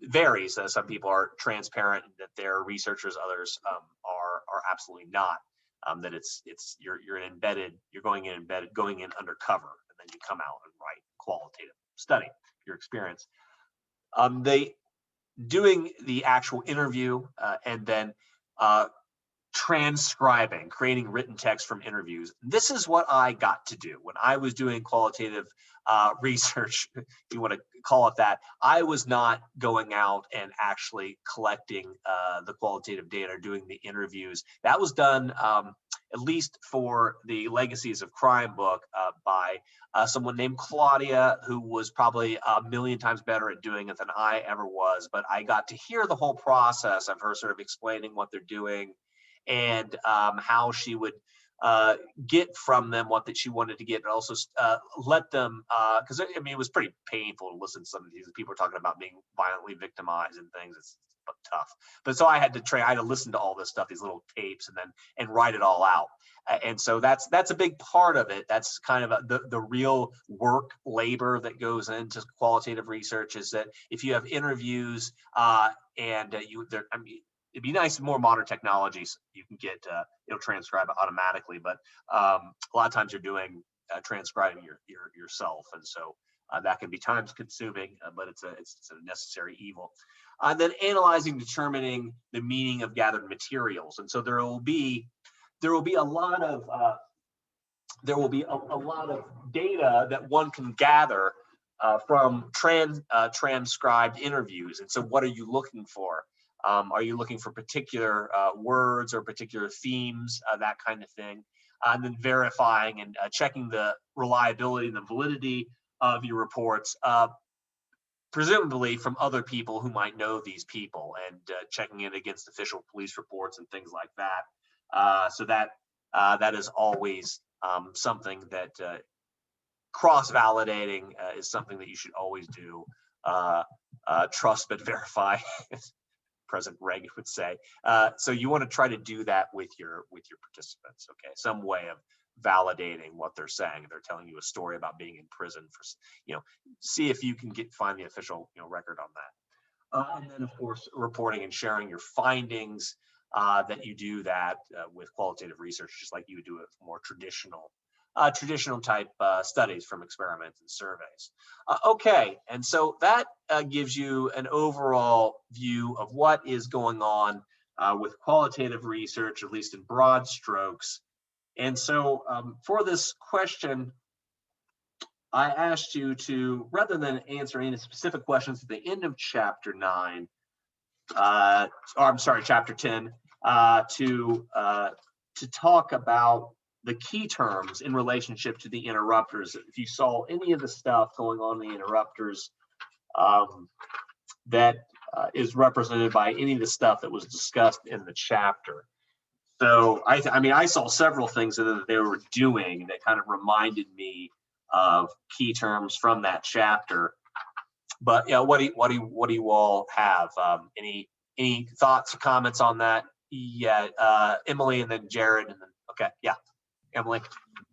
varies. Some people are transparent that they're researchers, others are absolutely not. That it's you're embedded, you're going in undercover, and then you come out and write qualitative study, your experience. They doing the actual interview, and then transcribing, creating written text from interviews. This is what I got to do when I was doing qualitative research, if you want to call it that. I was not going out and actually collecting the qualitative data or doing the interviews. That was done, at least for the Legacies of Crime book, by someone named Claudia, who was probably a million times better at doing it than I ever was. But I got to hear the whole process of her sort of explaining what they're doing, and how she would get from them what that she wanted to get, and also let them, because I mean, it was pretty painful to listen to some of these people are talking about being violently victimized and things. It's tough. But so I had to listen to all this stuff, these little tapes, and write it all out. And so that's a big part of it. That's kind of the real work labor that goes into qualitative research, is that if you have interviews and I mean, it'd be nice, more modern technologies you can get, it'll transcribe it automatically, but a lot of times you're doing transcribing yourself, and so that can be time consuming, but it's a necessary evil. And then analyzing, determining the meaning of gathered materials, and so there will be a lot of data that one can gather from transcribed interviews. And so what are you looking for? Are you looking for particular words or particular themes, that kind of thing? And then verifying and checking the reliability and the validity of your reports, presumably from other people who might know these people, and checking it against official police reports and things like that. So that is always something that cross-validating is something that you should always do. Trust but verify, President Reagan would say. So you want to try to do that with your participants. Okay, some way of validating what they're saying. If they're telling you a story about being in prison for, see if you can find the official record on that. And then of course reporting and sharing your findings. That you do that with qualitative research, just like you would do it with more traditional traditional type studies from experiments and surveys. Okay, and so that gives you an overall view of what is going on with qualitative research, at least in broad strokes. And so for this question, I asked you to, rather than answer any specific questions at the end of chapter 9, or I'm sorry, chapter 10, to talk about the key terms in relationship to the interrupters. If you saw any of the stuff going on in the interrupters that is represented by any of the stuff that was discussed in the chapter. So I mean, I saw several things that they were doing that kind of reminded me of key terms from that chapter. But yeah, what do you all have? Any thoughts or comments on that? Yeah, Emily, and then Jared, and then okay, yeah, Emily.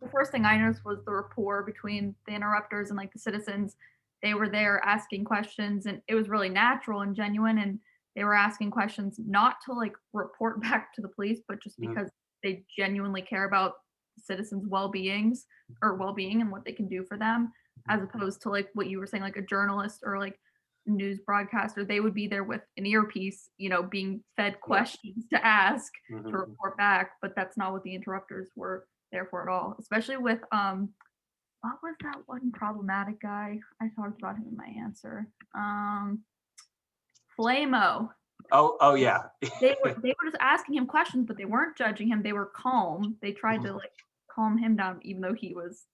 The first thing I noticed was the rapport between the interrupters and like the citizens. They were there asking questions, and it was really natural and genuine. And they were asking questions not to like report back to the police, but just because they genuinely care about citizens' well-being and what they can do for them, as opposed to like what you were saying, like a journalist or like news broadcaster. They would be there with an earpiece, being fed questions to ask to report back, but that's not what the interrupters were there for at all. Especially with what was that one problematic guy? I talked about him in my answer. Flamo. Oh yeah. they were just asking him questions, but they weren't judging him. They were calm. They tried to like calm him down, even though he was,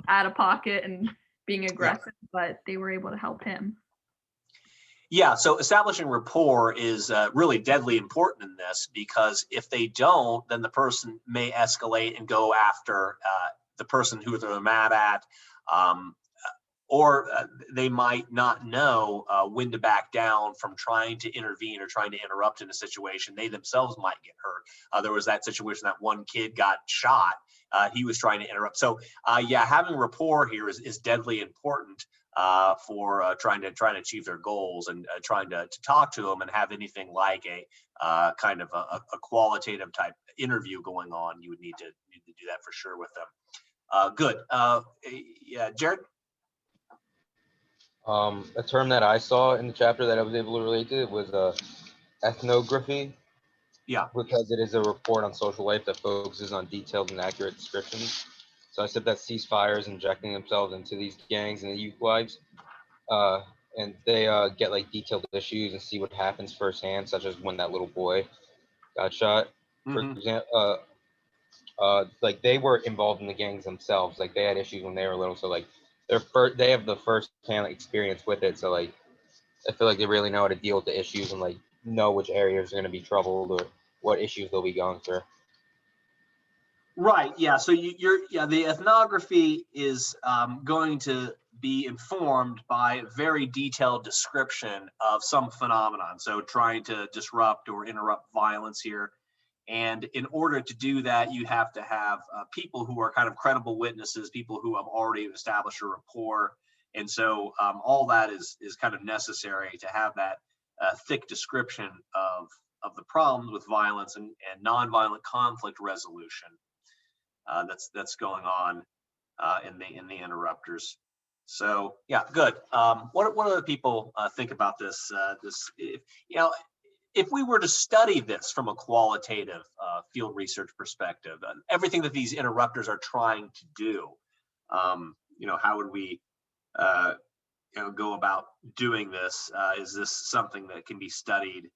out of pocket and being aggressive, but they were able to help him. Yeah, so establishing rapport is really deadly important in this, because if they don't, then the person may escalate and go after the person who they're mad at, or they might not know when to back down from trying to intervene or trying to interrupt in a situation. They themselves might get hurt. There was that situation that one kid got shot. He was trying to interrupt. So yeah, having rapport here is deadly important for trying to achieve their goals, and trying to talk to them and have anything like a kind of a qualitative type interview going on. You would need to do that for sure with them. Good. Yeah, Jared? A term that I saw in the chapter that I was able to relate to was ethnography. Yeah. Because it is a report on social life that focuses on detailed and accurate descriptions. So I said that ceasefires injecting themselves into these gangs and the youth lives, and they get like detailed issues and see what happens firsthand, such as when that little boy got shot, for example. Like they were involved in the gangs themselves. Like they had issues when they were little, so like they have the first-hand experience with it. So like I feel like they really know how to deal with the issues and like know which areas are going to be troubled or what issues they'll be going through. Right. Yeah. So the ethnography is going to be informed by a very detailed description of some phenomenon. So trying to disrupt or interrupt violence here. And in order to do that, you have to have people who are kind of credible witnesses, people who have already established a rapport. And so all that is kind of necessary to have that thick description of the problems with violence and nonviolent conflict resolution that's going on in the interrupters. So yeah, good. What do other people think about this? If we were to study this from a qualitative field research perspective, everything that these interrupters are trying to do, how would we go about doing this? Is this something that can be studied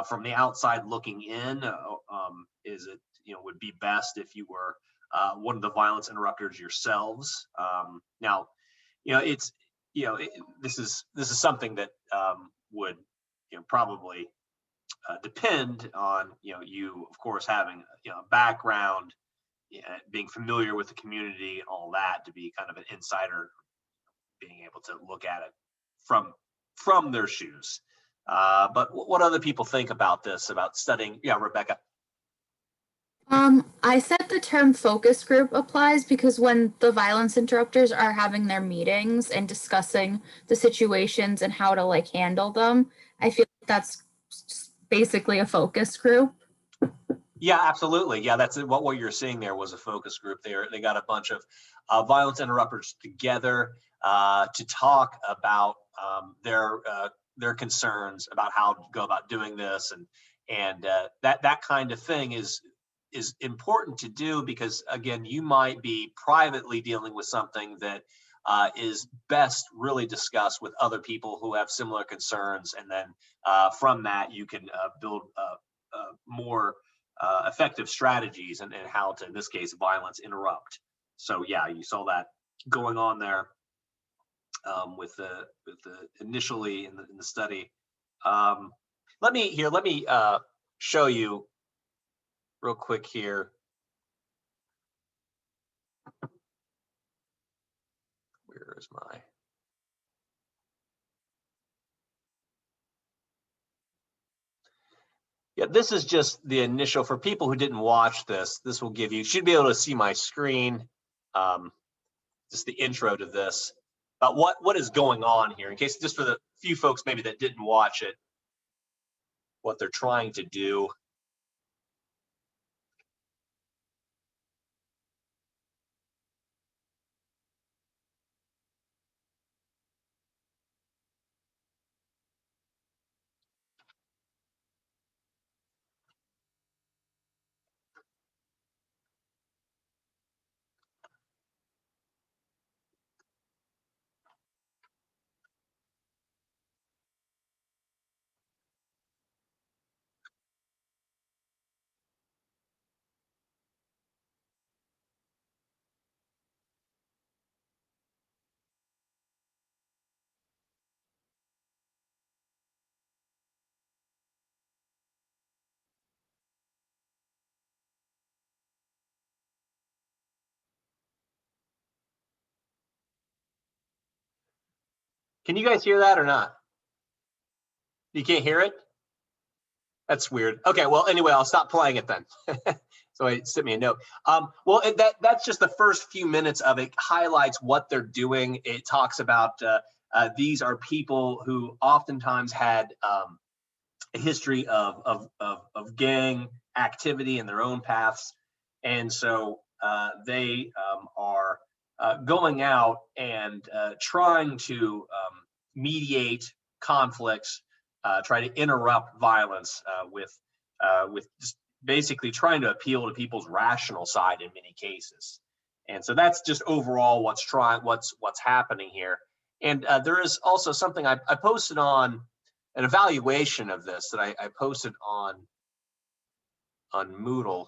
from the outside looking in? Is it would be best if you were one of the violence interrupters yourselves? Now, this is something that would probably depend on you of course having a background, being familiar with the community and all that, to be kind of an insider, being able to look at it from their shoes. But what other people think about this, about studying? Yeah, Rebecca. I said the term focus group applies because when the violence interrupters are having their meetings and discussing the situations and how to like handle them, I feel like that's basically a focus group. Yeah, absolutely. Yeah, that's what you're seeing there was a focus group there. They got a bunch of violence interrupters together to talk about their concerns about how to go about doing this, and that kind of thing is important to do because again, you might be privately dealing with something that is best really discussed with other people who have similar concerns, and then from that you can build more effective strategies and how to, in this case, violence interrupt. So yeah, you saw that going on there with the initially in the study. Let me show you real quick here. Where is my? Yeah, this is just the initial for people who didn't watch this. This will give you should be able to see my screen. Just the intro to this about what is going on here in case just for the few folks maybe that didn't watch it, what they're trying to do. Can you guys hear that or not? You can't hear it? That's weird. Okay, well, anyway, I'll stop playing it then. So he sent me a note. Well, that's just the first few minutes of it. Highlights what they're doing. It talks about these are people who oftentimes had a history of gang activity in their own paths, and so they are going out and trying to mediate conflicts, try to interrupt violence with just basically trying to appeal to people's rational side in many cases. And so that's just overall what's happening here. And there is also something I posted on an evaluation of this that I posted on Moodle.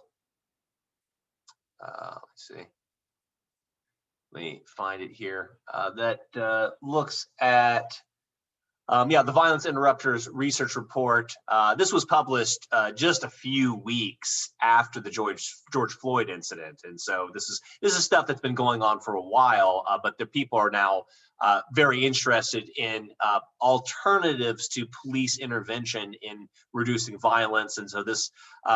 Let's see. Let me find it here. That looks at the Violence Interrupters Research Report. This was published just a few weeks after the George Floyd incident, and so this is stuff that's been going on for a while. But the people are now very interested in alternatives to police intervention in reducing violence, and so this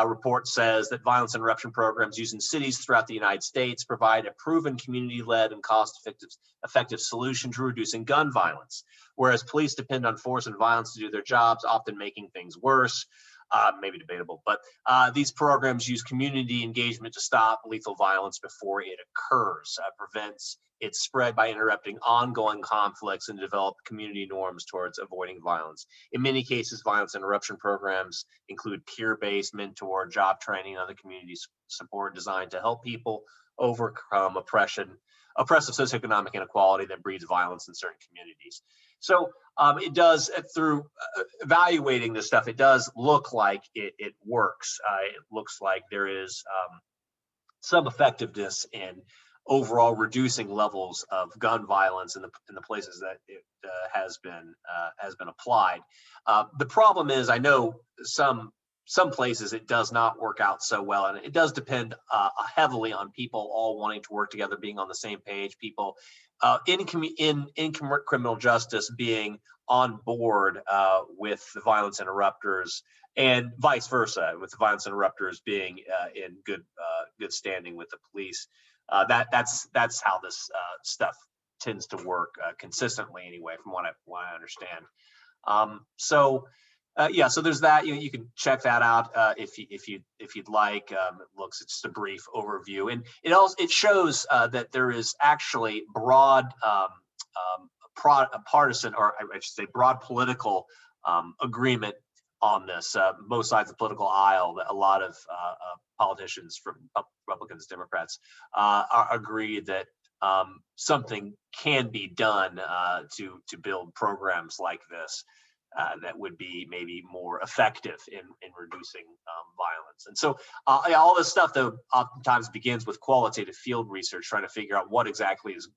report says that violence interruption programs used in cities throughout the United States provide a proven community-led and cost-effective solution to reducing gun violence. Whereas police depend on force and violence to do their jobs, often making things worse. Maybe debatable, but these programs use community engagement to stop lethal violence before it occurs, prevents its spread by interrupting ongoing conflicts and develop community norms towards avoiding violence. In many cases, violence interruption programs include peer-based mentor, job training, and other community support designed to help people overcome oppressive socioeconomic inequality that breeds violence in certain communities. So it does, through evaluating this stuff, it does look like it works. It looks like there is some effectiveness in overall reducing levels of gun violence in the places that it has been applied. The problem is, I know some places it does not work out so well, and it does depend heavily on people all wanting to work together, being on the same page, people in criminal justice being on board with the violence interrupters, and vice versa, with the violence interrupters being in good standing with the police. That's how this stuff tends to work consistently, anyway, from what I understand. So Yeah, so there's that. You can check that out if you'd like. It's just a brief overview, and it shows that there is actually broad partisan, or I should say broad political agreement on this. Both sides of the political aisle, that a lot of politicians from Republicans, Democrats, agree that something can be done to build programs like this that would be maybe more effective in reducing violence. And so all this stuff, though, oftentimes begins with qualitative field research, trying to figure out what exactly is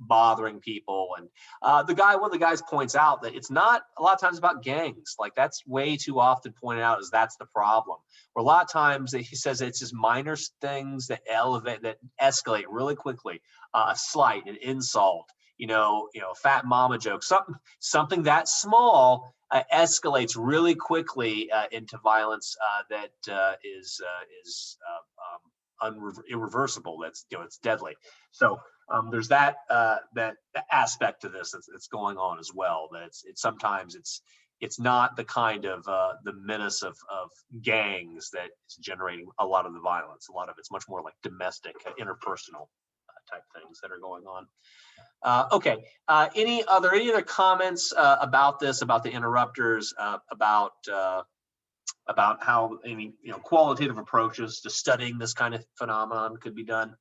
bothering people. And one of the guys points out that it's not a lot of times about gangs. Like, that's way too often pointed out as that's the problem. Where a lot of times he says it's just minor things that escalate really quickly. A slight, an insult, fat mama joke, something that small escalates really quickly into violence that is irreversible. That's it's deadly. So there's that aspect to this that's going on as well. That sometimes it's not the kind of the menace of gangs that is generating a lot of the violence. A lot of it's much more like domestic, interpersonal type things that are going on. Okay. Any other comments about this, about the interrupters, about how any qualitative approaches to studying this kind of phenomenon could be done?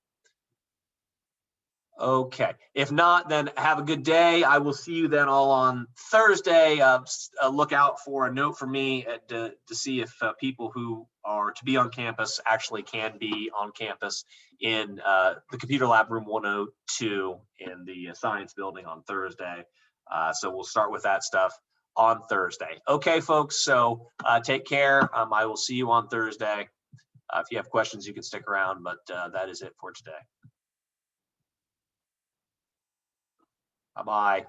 Okay. If not, then have a good day. I will see you then all on Thursday. Look out for a note from me to see if people who are to be on campus actually can be on campus in the computer lab room 102 in the science building on Thursday. So we'll start with that stuff on Thursday. Okay, folks. So take care. I will see you on Thursday. If you have questions, you can stick around, but that is it for today. Bye-bye.